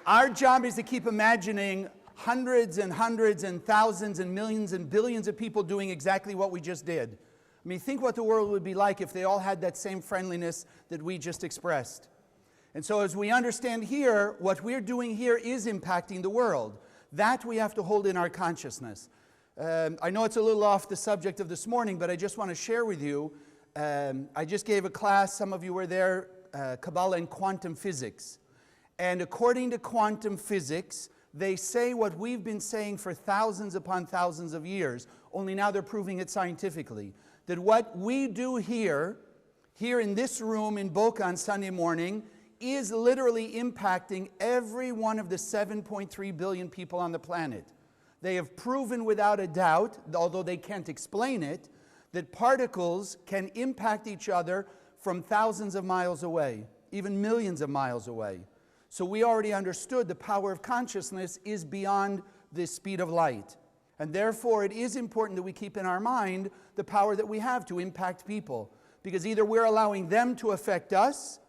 Our job is to keep imagining hundreds and hundreds and thousands and millions and billions of people doing exactly what we just did. I mean, think what the world would be like if they all had that same friendliness that we just expressed. And so as we understand here, what we're doing here is impacting the world. That we have to hold in our consciousness. I know it's a little off the subject of this morning, but I just want to share with you. I just gave a class, some of you were there, Kabbalah and quantum physics. And according to quantum physics, they say what we've been saying for thousands upon thousands of years, only now they're proving it scientifically. That what we do here in this room in Boca on Sunday morning, is literally impacting every one of the 7.3 billion people on the planet. They have proven without a doubt, although they can't explain it, that particles can impact each other from thousands of miles away, even millions of miles away. So we already understood the power of consciousness is beyond the speed of light. And therefore it is important that we keep in our mind the power that we have to impact people. Because either we're allowing them to affect us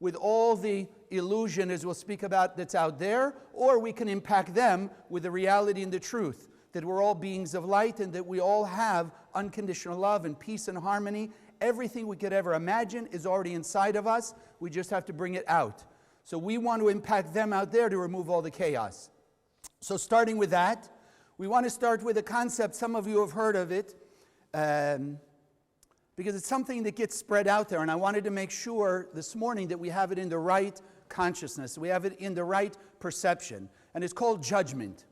with all the illusion, as we'll speak about, that's out there, or we can impact them with the reality and the truth, that we're all beings of light and that we all have unconditional love and peace and harmony. Everything we could ever imagine is already inside of us. We just have to bring it out. So we want to impact them out there to remove all the chaos. So starting with that, we want to start with a concept, some of you have heard of it, because it's something that gets spread out there, and I wanted to make sure this morning that we have it in the right consciousness, we have it in the right perception, and it's called judgment.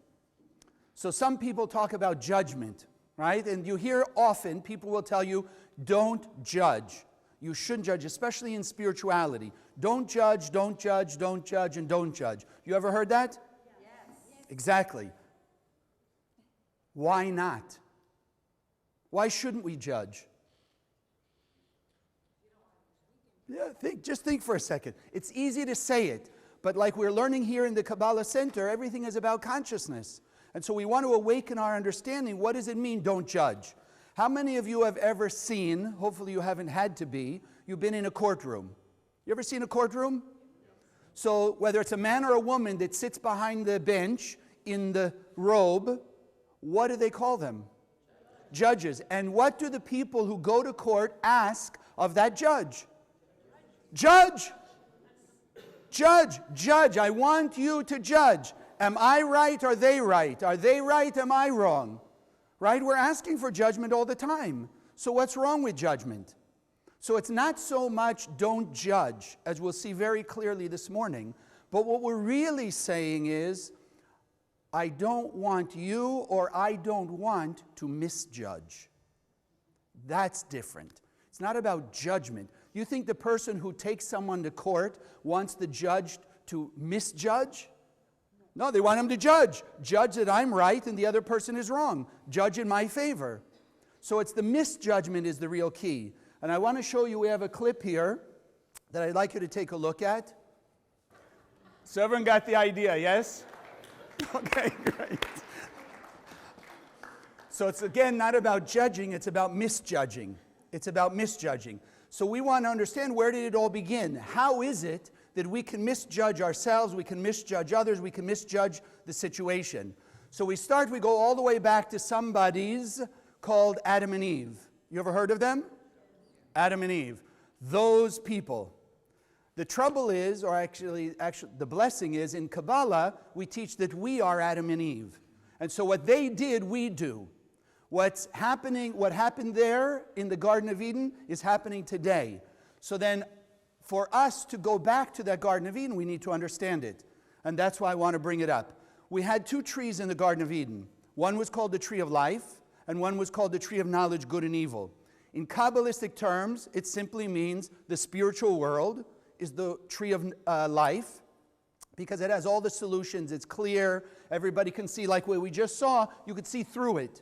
So some people talk about judgment, right? And you hear often, people will tell you, don't judge. You shouldn't judge, especially in spirituality. Don't judge, don't judge, don't judge, and don't judge. You ever heard that? Yes. Exactly. Why not? Why shouldn't we judge? Yeah, just think for a second. It's easy to say it, but like we're learning here in the Kabbalah Center, everything is about consciousness. And so we want to awaken our understanding. What does it mean, don't judge? How many of you have ever seen, hopefully you haven't had to be, you've been in a courtroom. You ever seen a courtroom? So whether it's a man or a woman that sits behind the bench in the robe, what do they call them? Judges. And what do the people who go to court ask of that judge? Judge! Judge! Judge! I want you to judge. Am I right or are they right? Are they right? Am I wrong? Right? We're asking for judgment all the time. So what's wrong with judgment? So it's not so much don't judge, as we'll see very clearly this morning, but what we're really saying is, I don't want you or I don't want to misjudge. That's different. It's not about judgment. You think the person who takes someone to court wants the judge to misjudge? No, they want him to judge. Judge that I'm right and the other person is wrong. Judge in my favor. So it's the misjudgment is the real key. And I want to show you, we have a clip here that I'd like you to take a look at. So everyone got the idea, yes? Okay, great. So it's again not about judging, it's about misjudging. It's about misjudging. So we want to understand, where did it all begin? How is it that we can misjudge ourselves, we can misjudge others, we can misjudge the situation? So we go all the way back to somebody's called Adam and Eve. You ever heard of them? Adam and Eve. Those people. The trouble is, or actually the blessing is, in Kabbalah, we teach that we are Adam and Eve. And so what they did, we do. What happened there in the Garden of Eden is happening today. So then, for us to go back to that Garden of Eden, we need to understand it. And that's why I want to bring it up. We had two trees in the Garden of Eden. One was called the tree of life, and one was called the tree of knowledge, good and evil. In Kabbalistic terms, it simply means the spiritual world is the tree of life, because it has all the solutions, it's clear, everybody can see, like what we just saw, you could see through it.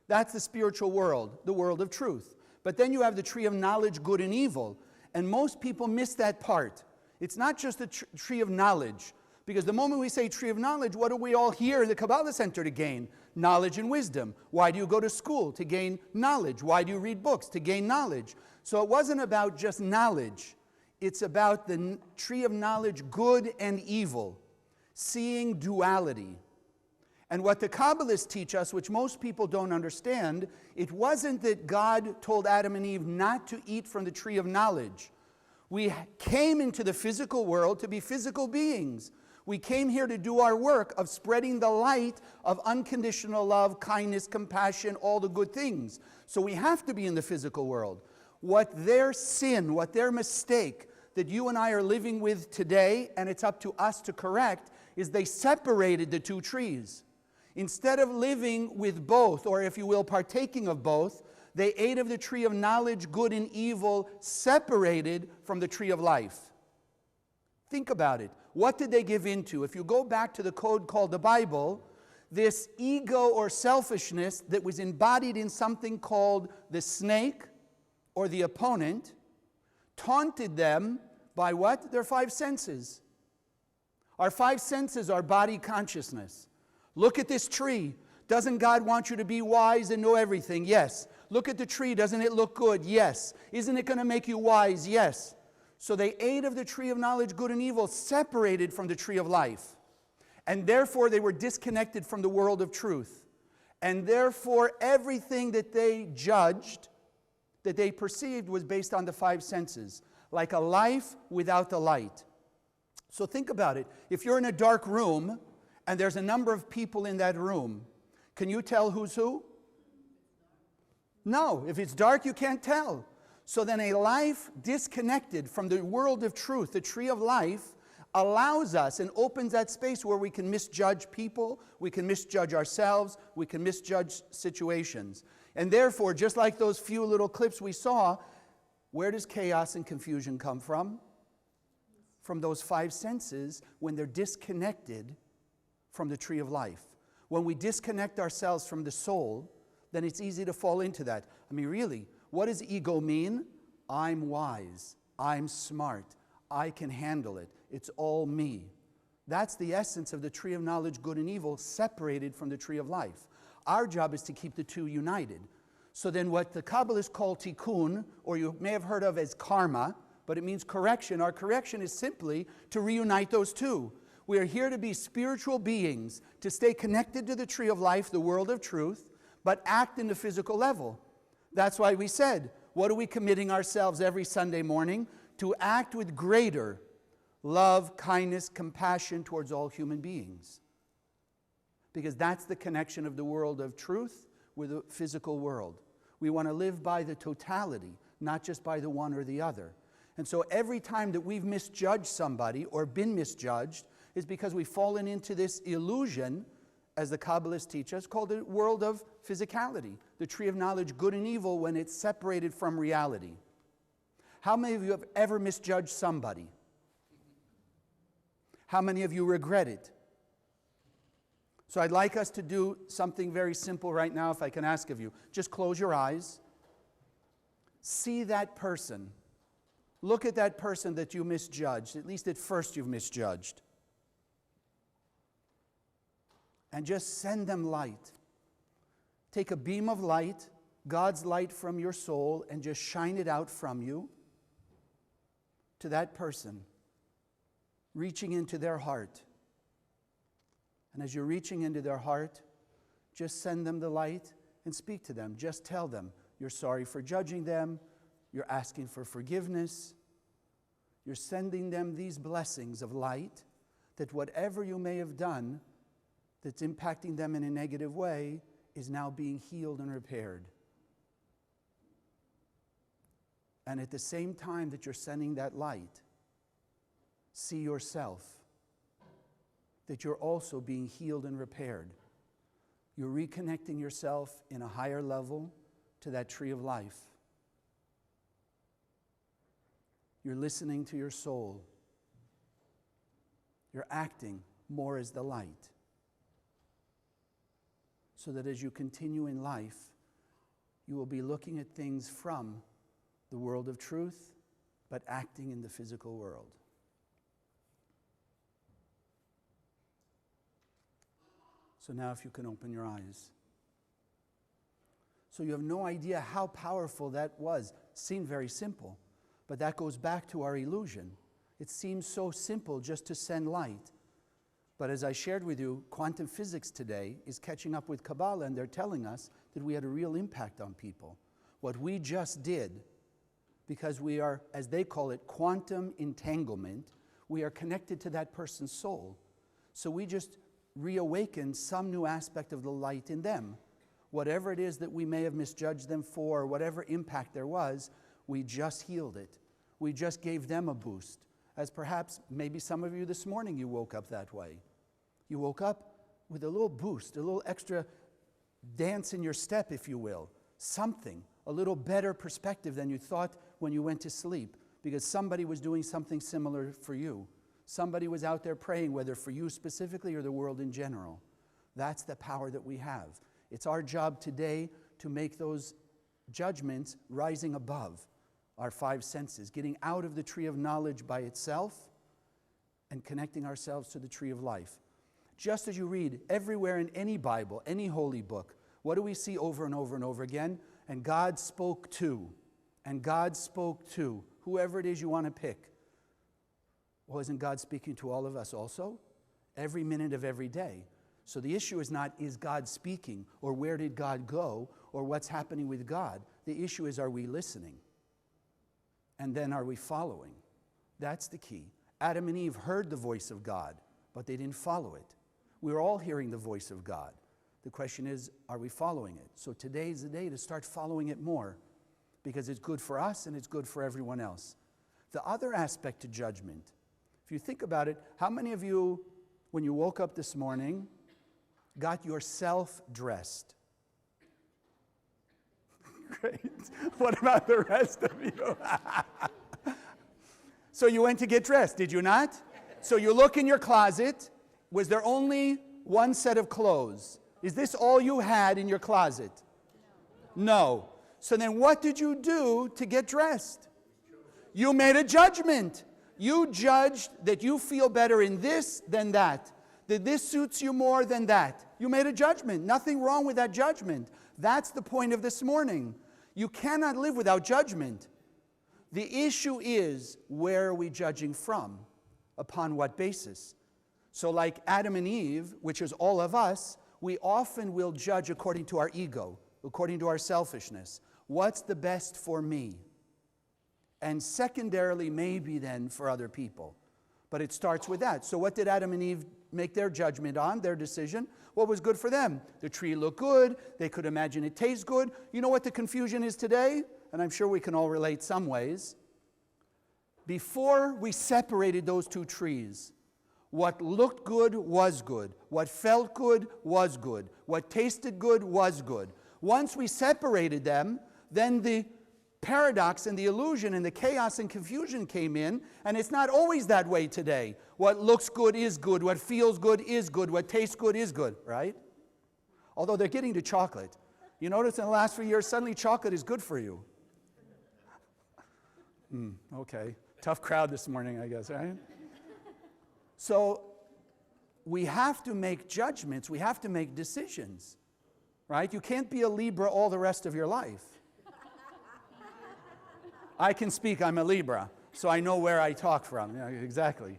That's the spiritual world, the world of truth. But then you have the tree of knowledge, good and evil. And most people miss that part. It's not just the tree of knowledge. Because the moment we say tree of knowledge, what do we all hear in the Kabbalah Center to gain? Knowledge and wisdom. Why do you go to school? To gain knowledge. Why do you read books? To gain knowledge. So it wasn't about just knowledge. It's about the tree of knowledge, good and evil. seeing duality. And what the Kabbalists teach us, which most people don't understand, it wasn't that God told Adam and Eve not to eat from the tree of knowledge. We came into the physical world to be physical beings. We came here to do our work of spreading the light of unconditional love, kindness, compassion, all the good things. So we have to be in the physical world. What their sin, what their mistake that you and I are living with today, and it's up to us to correct, is they separated the two trees. Instead of living with both, or if you will, partaking of both, they ate of the tree of knowledge, good and evil, separated from the tree of life. Think about it. What did they give into? If you go back to the code called the Bible, this ego or selfishness that was embodied in something called the snake or the opponent, taunted them by what? Their five senses. Our five senses are body consciousness. Look at this tree. Doesn't God want you to be wise and know everything? Yes. Look at the tree. Doesn't it look good? Yes. Isn't it going to make you wise? Yes. So they ate of the tree of knowledge, good and evil, separated from the tree of life. And therefore they were disconnected from the world of truth. And therefore everything that they judged, that they perceived, was based on the five senses. Like a life without the light. So think about it. If you're in a dark room and there's a number of people in that room, can you tell who's who? No. If it's dark, you can't tell. So then a life disconnected from the world of truth, the tree of life, allows us and opens that space where we can misjudge people, we can misjudge ourselves, we can misjudge situations. And therefore, just like those few little clips we saw, where does chaos and confusion come from? From those five senses when they're disconnected from the tree of life. When we disconnect ourselves from the soul, then it's easy to fall into that. I mean, really, what does ego mean? I'm wise. I'm smart. I can handle it. It's all me. That's the essence of the tree of knowledge, good and evil, separated from the tree of life. Our job is to keep the two united. So then what the Kabbalists call tikkun, or you may have heard of as karma, but it means correction. Our correction is simply to reunite those two. We are here to be spiritual beings, to stay connected to the tree of life, the world of truth, but act in the physical level. That's why we said, what are we committing ourselves every Sunday morning? To act with greater love, kindness, compassion towards all human beings. Because that's the connection of the world of truth with the physical world. We want to live by the totality, not just by the one or the other. And so every time that we've misjudged somebody or been misjudged is because we've fallen into this illusion, as the Kabbalists teach us, called the world of physicality, the tree of knowledge, good and evil, when it's separated from reality. How many of you have ever misjudged somebody? How many of you regret it? So I'd like us to do something very simple right now, if I can ask of you. Just close your eyes. See that person. Look at that person that you misjudged, at least at first you've misjudged. And just send them light. Take a beam of light, God's light from your soul, and just shine it out from you to that person, reaching into their heart. And as you're reaching into their heart, just send them the light and speak to them. Just tell them you're sorry for judging them. You're asking for forgiveness. You're sending them these blessings of light, that whatever you may have done that's impacting them in a negative way is now being healed and repaired. And at the same time that you're sending that light, see yourself, that you're also being healed and repaired. You're reconnecting yourself in a higher level to that tree of life. You're listening to your soul. You're acting more as the light. So that as you continue in life, you will be looking at things from the world of truth, but acting in the physical world. So now if you can open your eyes. So you have no idea how powerful that was. It seemed very simple, but that goes back to our illusion. It seems so simple just to send light. But as I shared with you, quantum physics today is catching up with Kabbalah, and they're telling us that we had a real impact on people. What we just did, because we are, as they call it, quantum entanglement, we are connected to that person's soul. So we just reawakened some new aspect of the light in them. Whatever it is that we may have misjudged them for, whatever impact there was, we just healed it. We just gave them a boost. As perhaps maybe some of you this morning, you woke up that way. You woke up with a little boost, a little extra dance in your step, if you will. Something, a little better perspective than you thought when you went to sleep, because somebody was doing something similar for you. Somebody was out there praying, whether for you specifically or the world in general. That's the power that we have. It's our job today to make those judgments rising above our five senses, getting out of the tree of knowledge by itself and connecting ourselves to the tree of life. Just as you read everywhere in any Bible, any holy book, what do we see over and over and over again? And God spoke to, and God spoke to, whoever it is you want to pick. Well, isn't God speaking to all of us also? Every minute of every day. So the issue is not, is God speaking, or where did God go, or what's happening with God? The issue is, are we listening? And then are we following? That's the key. Adam and Eve heard the voice of God, but they didn't follow it. We're all hearing the voice of God. The question is, are we following it? So today is the day to start following it more, because it's good for us and it's good for everyone else. The other aspect to judgment, if you think about it, how many of you, when you woke up this morning, got yourself dressed? Great. What about the rest of you? So you went to get dressed, did you not? So you look in your closet. Was there only one set of clothes? Is this all you had in your closet? No. So then what did you do to get dressed? You made a judgment. You judged that you feel better in this than that. That this suits you more than that. You made a judgment. Nothing wrong with that judgment. That's the point of this morning. You cannot live without judgment. The issue is, where are we judging from? Upon what basis? So like Adam and Eve, which is all of us, we often will judge according to our ego, according to our selfishness. What's the best for me? And secondarily, maybe then for other people. But it starts with that. So what did Adam and Eve make their judgment on, their decision? What was good for them? The tree looked good. They could imagine it tastes good. You know what the confusion is today? And I'm sure we can all relate some ways. Before we separated those two trees, what looked good was good. What felt good was good. What tasted good was good. Once we separated them, then the paradox and the illusion and the chaos and confusion came in, and it's not always that way today. What looks good is good. What feels good is good. What tastes good is good, right? Although they're getting to chocolate. You notice in the last few years, suddenly chocolate is good for you. Okay. Tough crowd this morning, I guess, right? So we have to make judgments. We have to make decisions, right? You can't be a Libra all the rest of your life. I can speak, I'm a Libra, so I know where I talk from. Yeah, exactly.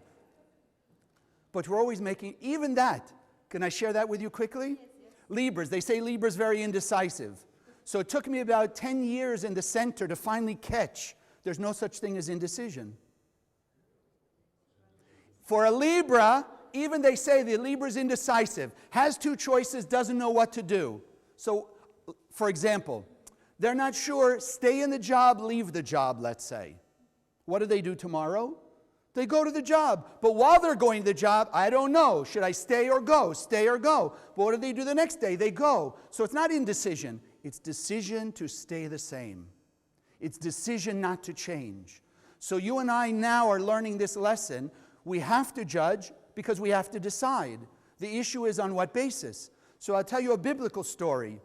But we're always making, even that, can I share that with you quickly? Yes, yes. Libras, they say Libra's very indecisive. So it took me about 10 years in the center to finally catch there's no such thing as indecision. For a Libra, even they say the Libra's indecisive, has two choices, doesn't know what to do. So, for example, they're not sure, stay in the job, leave the job, let's say. What do they do tomorrow? They go to the job. But while they're going to the job, I don't know. Should I stay or go? Stay or go? But what do they do the next day? They go. So it's not indecision. It's decision to stay the same. It's decision not to change. So you and I now are learning this lesson. We have to judge because we have to decide. The issue is on what basis? So I'll tell you a biblical story.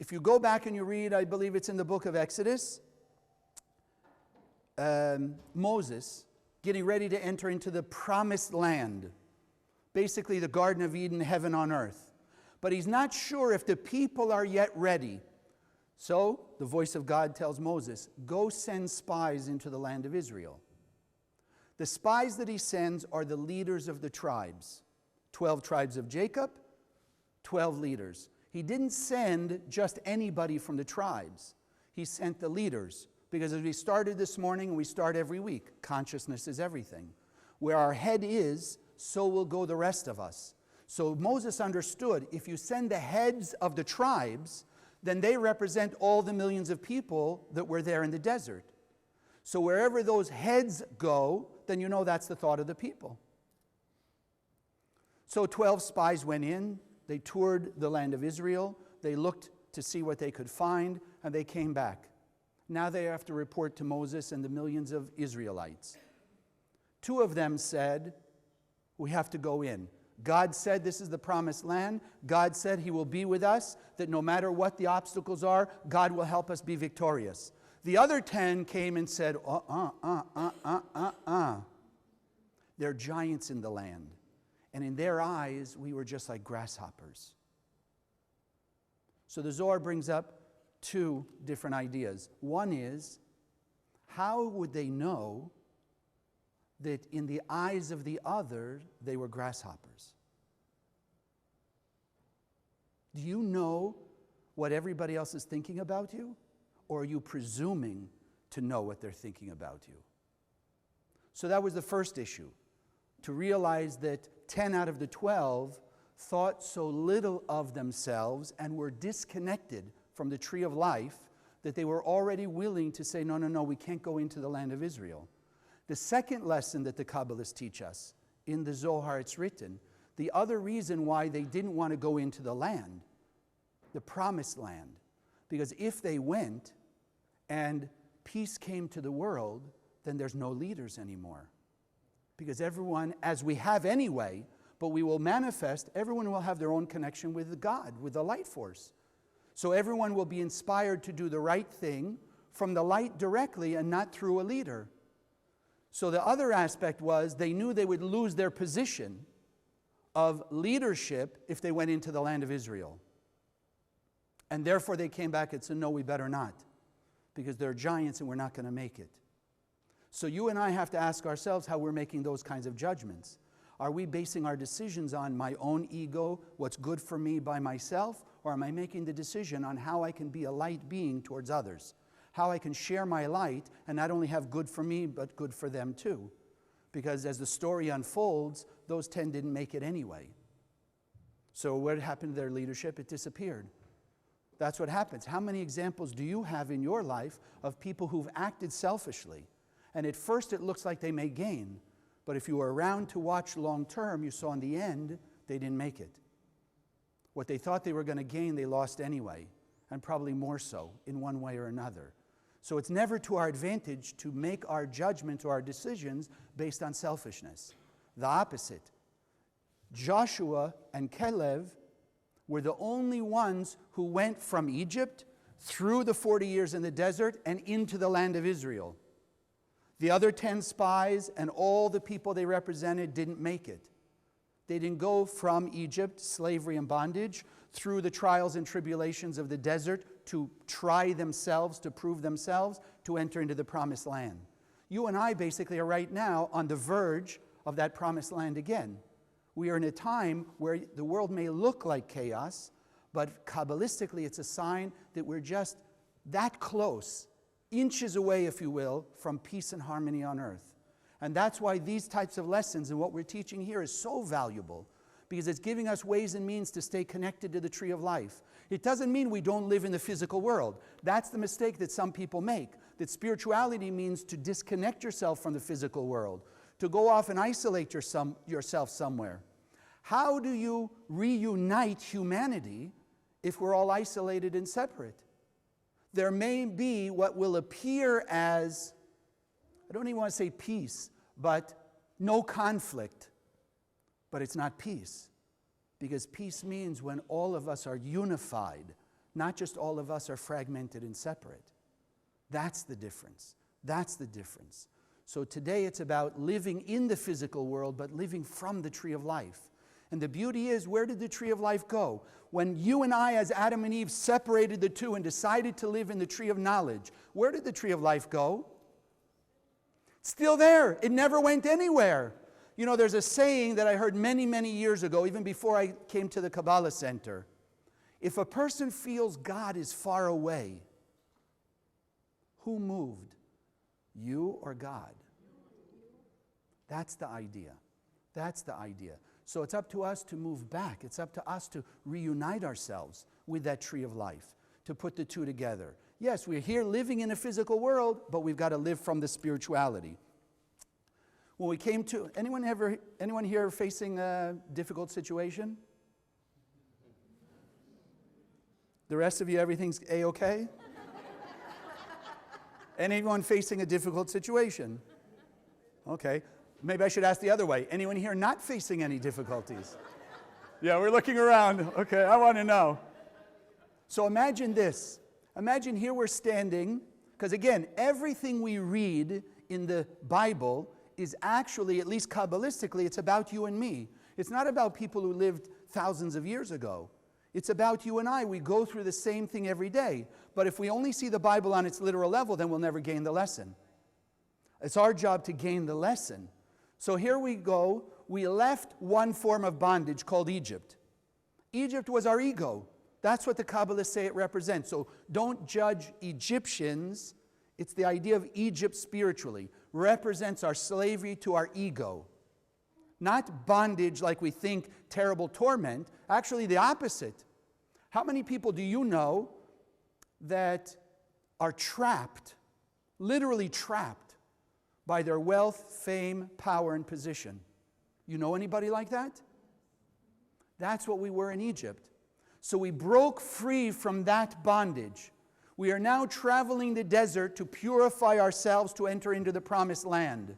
If you go back and you read, I believe it's in the book of Exodus, Moses getting ready to enter into the promised land. Basically the Garden of Eden, heaven on earth. But he's not sure if the people are yet ready. So the voice of God tells Moses, go send spies into the land of Israel. The spies that he sends are the leaders of the tribes. 12 tribes of Jacob, 12 leaders. He didn't send just anybody from the tribes. He sent the leaders. Because as we started this morning, and we start every week, consciousness is everything. Where our head is, so will go the rest of us. So Moses understood, if you send the heads of the tribes, then they represent all the millions of people that were there in the desert. So wherever those heads go, then you know that's the thought of the people. So 12 spies went in, they toured the land of Israel, they looked to see what they could find, and they came back. Now they have to report to Moses and the millions of Israelites. 2 of them said, we have to go in. God said this is the promised land. God said he will be with us, that no matter what the obstacles are, God will help us be victorious. The other 10 came and said, They're giants in the land. And in their eyes, we were just like grasshoppers. So the Zohar brings up 2 different ideas. One is, how would they know that in the eyes of the other, they were grasshoppers? Do you know what everybody else is thinking about you? Or are you presuming to know what they're thinking about you? So that was the first issue. To realize that 10 out of the 12 thought so little of themselves and were disconnected from the tree of life that they were already willing to say, no, we can't go into the land of Israel. The second lesson that the Kabbalists teach us, in the Zohar it's written, the other reason why they didn't want to go into the land, the promised land, because if they went and peace came to the world, then there's no leaders anymore. Because everyone, as we have anyway, but we will manifest, everyone will have their own connection with God, with the light force. So everyone will be inspired to do the right thing from the light directly and not through a leader. So the other aspect was they knew they would lose their position of leadership if they went into the land of Israel. And therefore they came back and said, no, we better not, because they're giants and we're not going to make it. So you and I have to ask ourselves how we're making those kinds of judgments. Are we basing our decisions on my own ego, what's good for me by myself, or am I making the decision on how I can be a light being towards others? How I can share my light and not only have good for me, but good for them too. Because as the story unfolds, those 10 didn't make it anyway. So what happened to their leadership? It disappeared. That's what happens. How many examples do you have in your life of people who've acted selfishly? And at first it looks like they may gain. But if you were around to watch long term, you saw in the end, they didn't make it. What they thought they were going to gain, they lost anyway. And probably more so, in one way or another. So it's never to our advantage to make our judgment or our decisions based on selfishness. The opposite. Joshua and Caleb were the only ones who went from Egypt through the 40 years in the desert and into the land of Israel. The other 10 spies and all the people they represented didn't make it. They didn't go from Egypt, slavery and bondage, through the trials and tribulations of the desert to try themselves, to prove themselves, to enter into the promised land. You and I basically are right now on the verge of that promised land again. We are in a time where the world may look like chaos, but Kabbalistically it's a sign that we're just that close, inches away, if you will, from peace and harmony on earth. And that's why these types of lessons and what we're teaching here is so valuable, because it's giving us ways and means to stay connected to the tree of life. It doesn't mean we don't live in the physical world. That's the mistake that some people make, that spirituality means to disconnect yourself from the physical world, to go off and isolate yourself somewhere. How do you reunite humanity if we're all isolated and separate? There may be what will appear as, I don't even want to say peace, but no conflict. But it's not peace. Because peace means when all of us are unified, not just all of us are fragmented and separate. That's the difference. That's the difference. So today it's about living in the physical world, but living from the tree of life. And the beauty is, where did the tree of life go? When you and I, as Adam and Eve, separated the two and decided to live in the tree of knowledge, where did the tree of life go? Still there. It never went anywhere. You know, there's a saying that I heard many, many years ago, even before I came to the Kabbalah Center. If a person feels God is far away, who moved? You or God? That's the idea. That's the idea. So it's up to us to move back. It's up to us to reunite ourselves with that tree of life, to put the two together. Yes, we're here living in a physical world, but we've got to live from the spirituality. When we came to, anyone here facing a difficult situation? The rest of you, everything's A-okay? Anyone facing a difficult situation? Okay. Maybe I should ask the other way. Anyone here not facing any difficulties? Yeah, we're looking around. Okay, I want to know. So imagine this. Imagine here we're standing, because again, everything we read in the Bible is actually, at least Kabbalistically, it's about you and me. It's not about people who lived thousands of years ago. It's about you and I. We go through the same thing every day. But if we only see the Bible on its literal level, then we'll never gain the lesson. It's our job to gain the lesson. So here we go. We left one form of bondage called Egypt. Egypt was our ego. That's what the Kabbalists say it represents. So don't judge Egyptians. It's the idea of Egypt spiritually. Represents our slavery to our ego. Not bondage like we think, terrible torment. Actually the opposite. How many people do you know that are trapped, literally trapped, by their wealth, fame, power, and position? You know anybody like that? That's what we were in Egypt. So we broke free from that bondage. We are now traveling the desert to purify ourselves to enter into the promised land.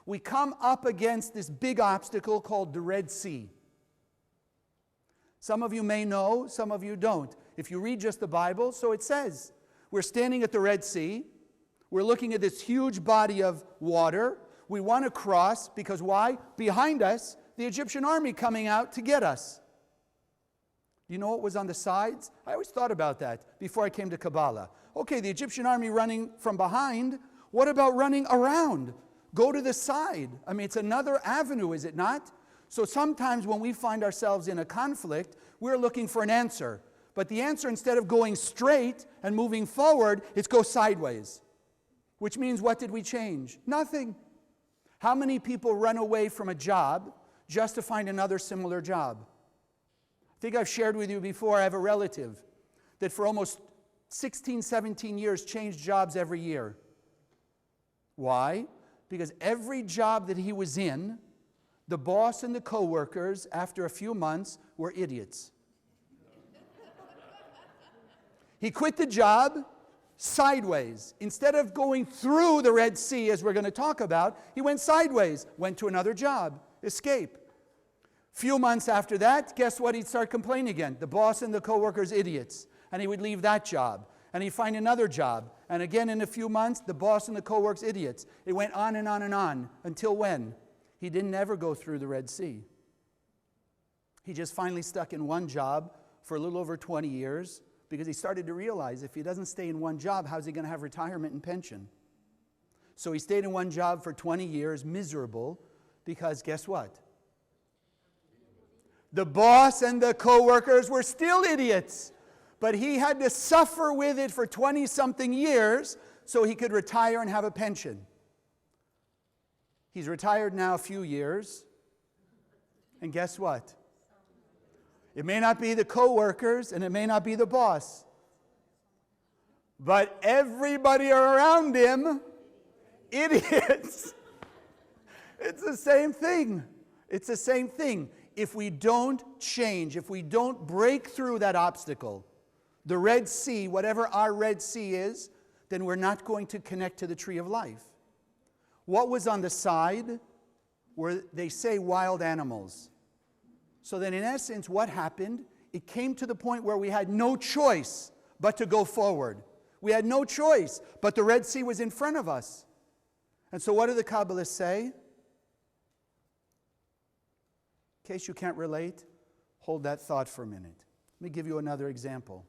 We come up against this big obstacle called the Red Sea. Some of you may know, some of you don't. If you read just the Bible, so it says, we're standing at the Red Sea. We're looking at this huge body of water. We want to cross because why? Behind us, the Egyptian army coming out to get us. You know what was on the sides? I always thought about that before I came to Kabbalah. Okay, the Egyptian army running from behind. What about running around? Go to the side. I mean, it's another avenue, is it not? So sometimes when we find ourselves in a conflict, we're looking for an answer. But the answer, instead of going straight and moving forward, it's go sideways. Which means, what did we change? Nothing. How many people run away from a job just to find another similar job? I think I've shared with you before, I have a relative that for almost 16, 17 years changed jobs every year. Why? Because every job that he was in, the boss and the co-workers, after a few months, were idiots. He quit the job sideways. Instead of going through the Red Sea, as we're going to talk about, he went sideways, went to another job, escape. Few months after that, guess what? He'd start complaining again. The boss and the co-workers, idiots. And he would leave that job. And he'd find another job. And again, in a few months, the boss and the co-workers, idiots. It went on and on and on. Until when? He didn't ever go through the Red Sea. He just finally stuck in one job for a little over 20 years because he started to realize if he doesn't stay in one job, how's he going to have retirement and pension? So he stayed in one job for 20 years, miserable, because guess what? The boss and the co-workers were still idiots, but he had to suffer with it for 20-something years so he could retire and have a pension. He's retired now a few years, and guess what? It may not be the co-workers and it may not be the boss, but everybody around him, idiots. It's the same thing. It's the same thing. If we don't change, if we don't break through that obstacle, the Red Sea, whatever our Red Sea is, then we're not going to connect to the tree of life. What was on the side were, they say, wild animals. So then in essence, what happened? It came to the point where we had no choice but to go forward. We had no choice, but the Red Sea was in front of us. And so what do the Kabbalists say? In case you can't relate, hold that thought for a minute. Let me give you another example.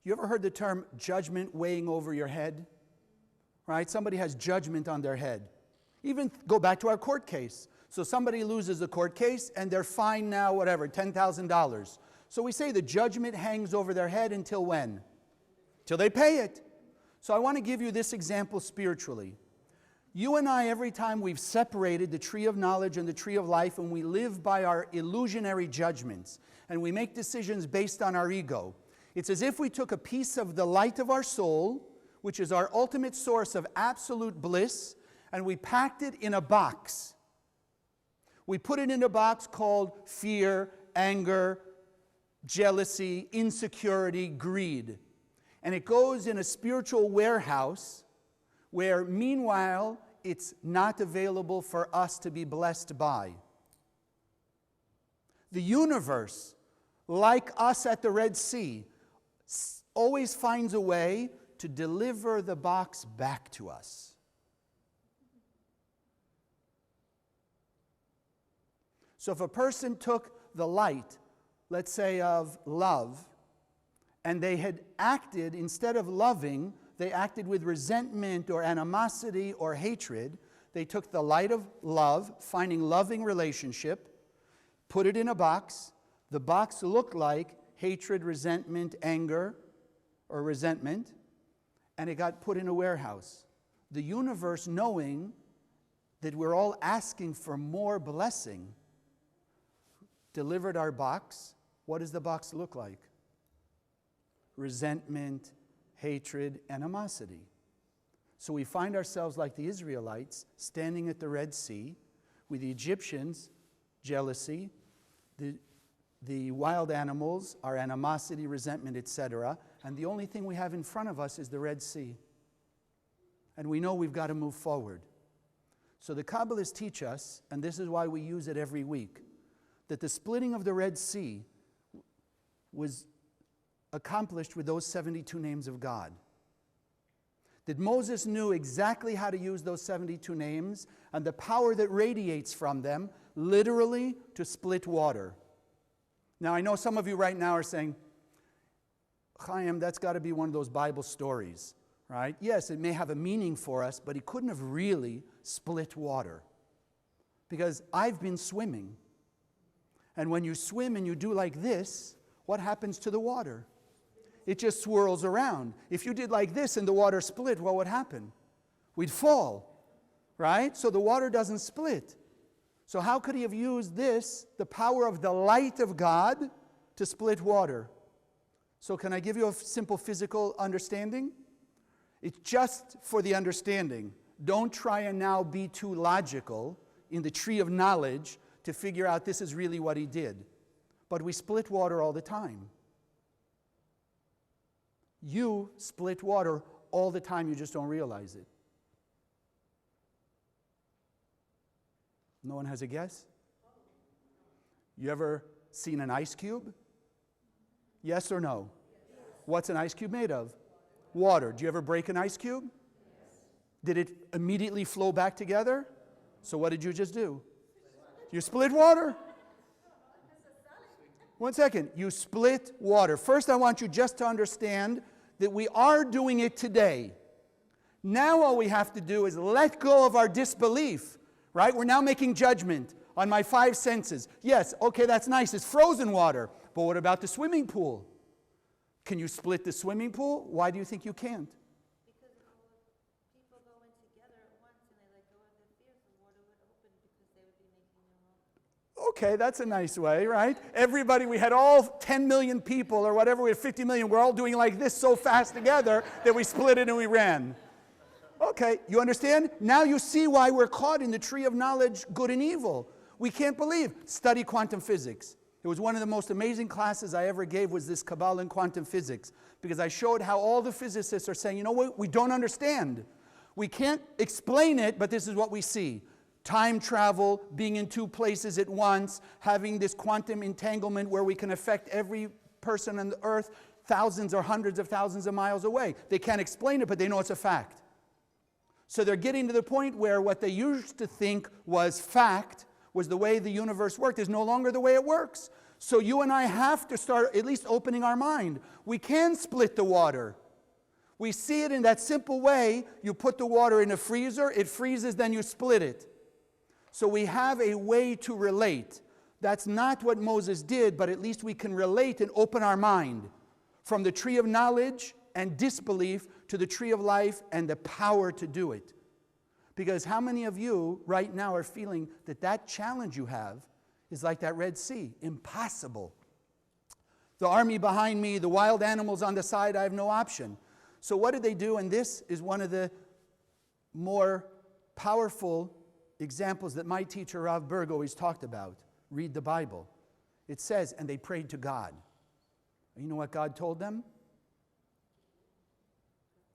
You ever heard the term judgment weighing over your head? Right? Somebody has judgment on their head. Even go back to our court case. So somebody loses a court case and they're fined now, whatever, $10,000. So we say the judgment hangs over their head until when? Till they pay it. So I want to give you this example spiritually. You and I, every time we've separated the tree of knowledge and the tree of life, and we live by our illusionary judgments, and we make decisions based on our ego, it's as if we took a piece of the light of our soul, which is our ultimate source of absolute bliss, and we packed it in a box. We put it in a box called fear, anger, jealousy, insecurity, greed. And it goes in a spiritual warehouse where, meanwhile, it's not available for us to be blessed by. The universe, like us at the Red Sea, always finds a way to deliver the box back to us. So if a person took the light, let's say of love, and they had acted, instead of loving, they acted with resentment or animosity or hatred, they took the light of love, finding loving relationship, put it in a box. The box looked like hatred, resentment, anger, or resentment, and it got put in a warehouse. The universe, knowing that we're all asking for more blessing, delivered our box. What does the box look like? Resentment, hatred, animosity. So we find ourselves like the Israelites standing at the Red Sea with the Egyptians, jealousy, the wild animals, our animosity, resentment, etc. And the only thing we have in front of us is the Red Sea. And we know we've got to move forward. So the Kabbalists teach us, and this is why we use it every week, that the splitting of the Red Sea was accomplished with those 72 names of God. That Moses knew exactly how to use those 72 names and the power that radiates from them, literally to split water. Now, I know some of you right now are saying, Chaim, that's got to be one of those Bible stories, right? Yes, it may have a meaning for us, but he couldn't have really split water. Because I've been swimming. And when you swim and you do like this, what happens to the water? It just swirls around. If you did like this and the water split, what would happen? We'd fall, right? So the water doesn't split. So how could he have used this, the power of the light of God, to split water? So can I give you a simple physical understanding? It's just for the understanding. Don't try and now be too logical in the tree of knowledge to figure out this is really what he did. But we split water all the time. You split water all the time, you just don't realize it. No one has a guess? You ever seen an ice cube? Yes or no? Yes. What's an ice cube made of? Water. Do you ever break an ice cube? Yes. Did it immediately flow back together? So what did you just do? You split water. 1 second. You split water. First, I want you just to understand that we are doing it today. Now all we have to do is let go of our disbelief, right? We're now making judgment on my 5 senses. Yes, okay, that's nice. It's frozen water. But what about the swimming pool? Can you split the swimming pool? Why do you think you can't? Because people go in together at once and they let go of their fears, the water would open because they would be making their own. Okay, that's a nice way, right? Everybody, we had all 10 million people or whatever, we had 50 million. We're all doing like this so fast together that we split it and we ran. Okay, you understand? Now you see why we're caught in the tree of knowledge, good and evil. We can't believe. Study quantum physics. It was one of the most amazing classes I ever gave was this Kabbalah and quantum physics, because I showed how all the physicists are saying, you know what, we don't understand. We can't explain it, but this is what we see. Time travel, being in 2 places at once, having this quantum entanglement where we can affect every person on the earth thousands or hundreds of thousands of miles away. They can't explain it, but they know it's a fact. So they're getting to the point where what they used to think was fact, was the way the universe worked, is no longer the way it works. So you and I have to start at least opening our mind. We can split the water. We see it in that simple way. You put the water in a freezer, it freezes, then you split it. So we have a way to relate. That's not what Moses did, but at least we can relate and open our mind from the tree of knowledge and disbelief to the tree of life and the power to do it. Because how many of you right now are feeling that that challenge you have is like that Red Sea? Impossible. The army behind me, the wild animals on the side, I have no option. So what did they do? And this is one of the more powerful examples that my teacher Rav Berg always talked about. Read the Bible. It says, and they prayed to God. And you know what God told them?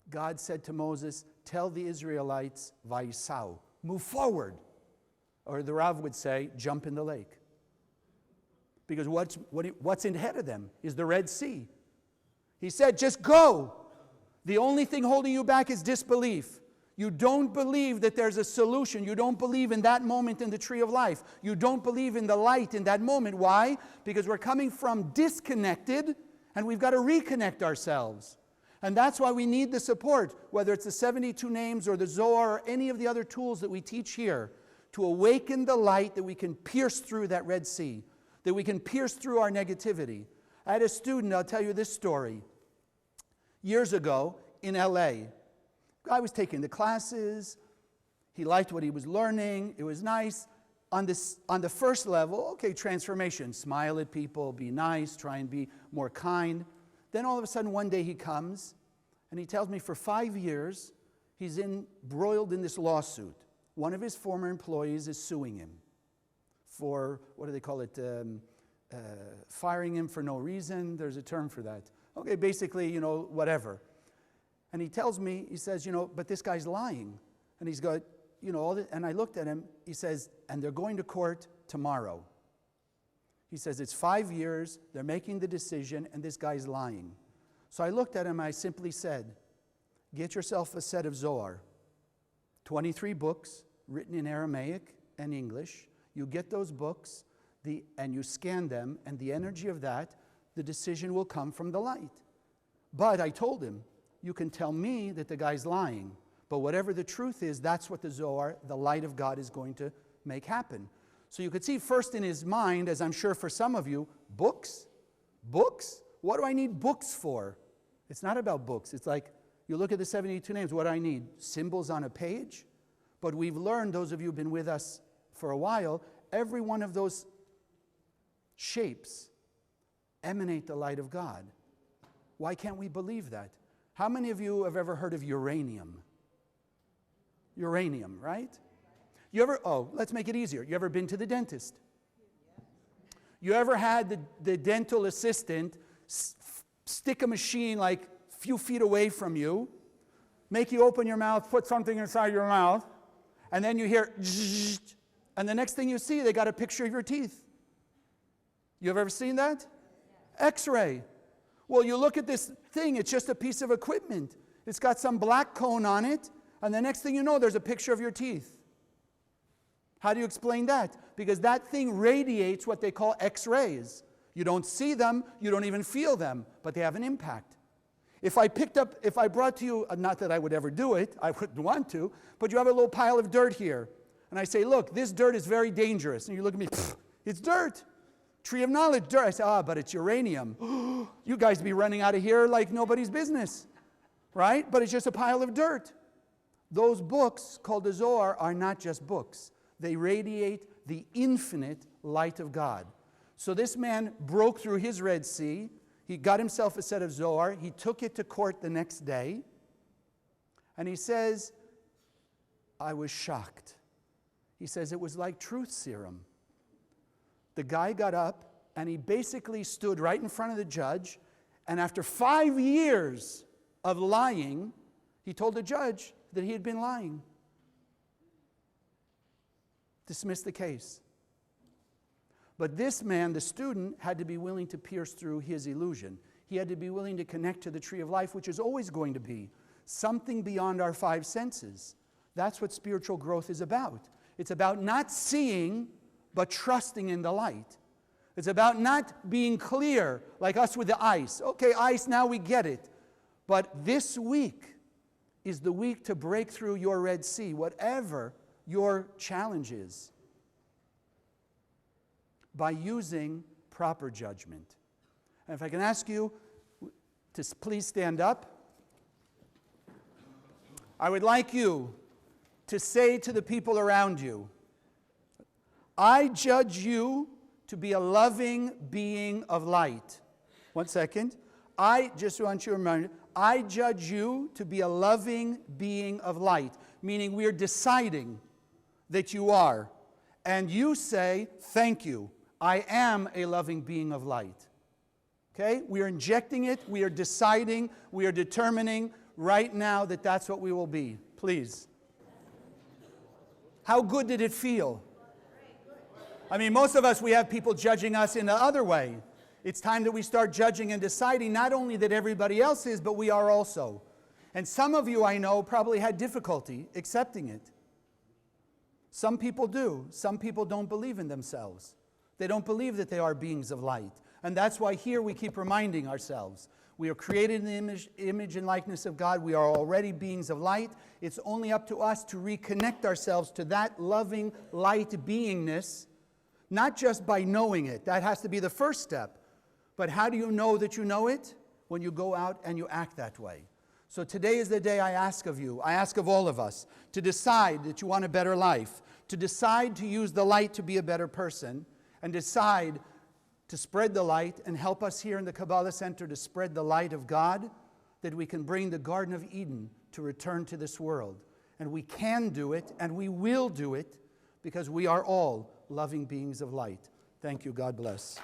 God said to Moses, tell the Israelites, Vaisau, move forward. Or the Rav would say, jump in the lake. Because what's ahead of them is the Red Sea. He said, just go. The only thing holding you back is disbelief. You don't believe that there's a solution. You don't believe in that moment in the tree of life. You don't believe in the light in that moment. Why? Because we're coming from disconnected, and we've got to reconnect ourselves. And that's why we need the support, whether it's the 72 names or the Zohar or any of the other tools that we teach here, to awaken the light that we can pierce through that Red Sea, that we can pierce through our negativity. I had a student, I'll tell you this story. Years ago in LA, I was taking the classes. He liked what he was learning. It was nice. On the first level, okay, transformation. Smile at people, be nice, try and be more kind. Then all of a sudden one day he comes and he tells me for 5 years he's embroiled in this lawsuit. One of his former employees is suing him for, what do they call it, firing him for no reason. There's a term for that. Okay, basically, whatever. And he tells me, he says, but this guy's lying. And he's got, and I looked at him, he says, and they're going to court tomorrow. He says, it's 5 years, they're making the decision, and this guy's lying. So I looked at him, I simply said, get yourself a set of Zohar. 23 books, written in Aramaic and English. You get those books, and you scan them, and the energy of that, the decision will come from the light. But I told him, you can tell me that the guy's lying, but whatever the truth is, that's what the Zohar, the light of God, is going to make happen. So you could see first in his mind, as I'm sure for some of you, books? Books? What do I need books for? It's not about books. It's like, you look at the 72 names, what do I need? Symbols on a page? But we've learned, those of you who've been with us for a while, every one of those shapes emanate the light of God. Why can't we believe that? How many of you have ever heard of uranium? Uranium, right? Let's make it easier. You ever been to the dentist? You ever had the dental assistant stick a machine like a few feet away from you, make you open your mouth, put something inside your mouth, and then you hear zzz, and the next thing you see, they got a picture of your teeth. You have ever seen that? X-ray. Well, you look at this thing, it's just a piece of equipment. It's got some black cone on it, and the next thing you know, there's a picture of your teeth. How do you explain that? Because that thing radiates what they call X-rays. You don't see them, you don't even feel them, but they have an impact. If I brought to you, not that I would ever do it, I wouldn't want to, but you have a little pile of dirt here, and I say, look, this dirt is very dangerous. And you look at me, it's dirt. Tree of knowledge, dirt. I say, but it's uranium. You guys be running out of here like nobody's business, right? But it's just a pile of dirt. Those books called the Zohar are not just books. They radiate the infinite light of God. So this man broke through his Red Sea. He got himself a set of Zohar. He took it to court the next day. And he says, I was shocked. He says, it was like truth serum. The guy got up and he basically stood right in front of the judge. And after 5 years of lying, he told the judge that he had been lying. Dismissed the case. But this man, the student, had to be willing to pierce through his illusion. He had to be willing to connect to the tree of life, which is always going to be something beyond our five senses. That's what spiritual growth is about. It's about not seeing, but trusting in the light. It's about not being clear, like us with the ice. Okay, ice, now we get it. But this week is the week to break through your Red Sea, whatever your challenge is, by using proper judgment. And if I can ask you to please stand up, I would like you to say to the people around you, I judge you to be a loving being of light. 1 second. I just want you to remember, I judge you to be a loving being of light, meaning we are deciding that you are. And you say, thank you, I am a loving being of light. Okay? We are injecting it, we are deciding, we are determining right now that that's what we will be. Please. How good did it feel? I mean, most of us, we have people judging us in the other way. It's time that we start judging and deciding not only that everybody else is, but we are also. And some of you, I know, probably had difficulty accepting it. Some people do. Some people don't believe in themselves. They don't believe that they are beings of light. And that's why here we keep reminding ourselves. We are created in the image and likeness of God. We are already beings of light. It's only up to us to reconnect ourselves to that loving light beingness, not just by knowing it. That has to be the first step. But how do you know that you know it? When you go out and you act that way. So today is the day I ask of you, I ask of all of us, to decide that you want a better life, to decide to use the light to be a better person, and decide to spread the light and help us here in the Kabbalah Center to spread the light of God, that we can bring the Garden of Eden to return to this world. And we can do it, and we will do it, because we are all loving beings of light. Thank you. God bless.